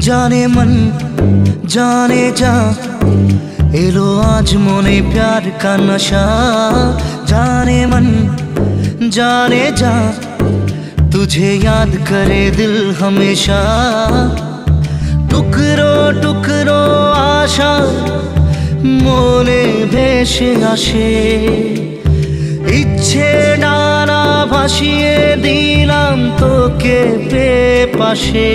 जाने मन जाने जा एलो आज मोने प्यार का नशा। जाने मन जाने जा तुझे याद करे दिल हमेशा। टुकरो टुकरो आशा मोने भेसे आसे इच्छे डाना भासिए दिलाम तोके पाशे।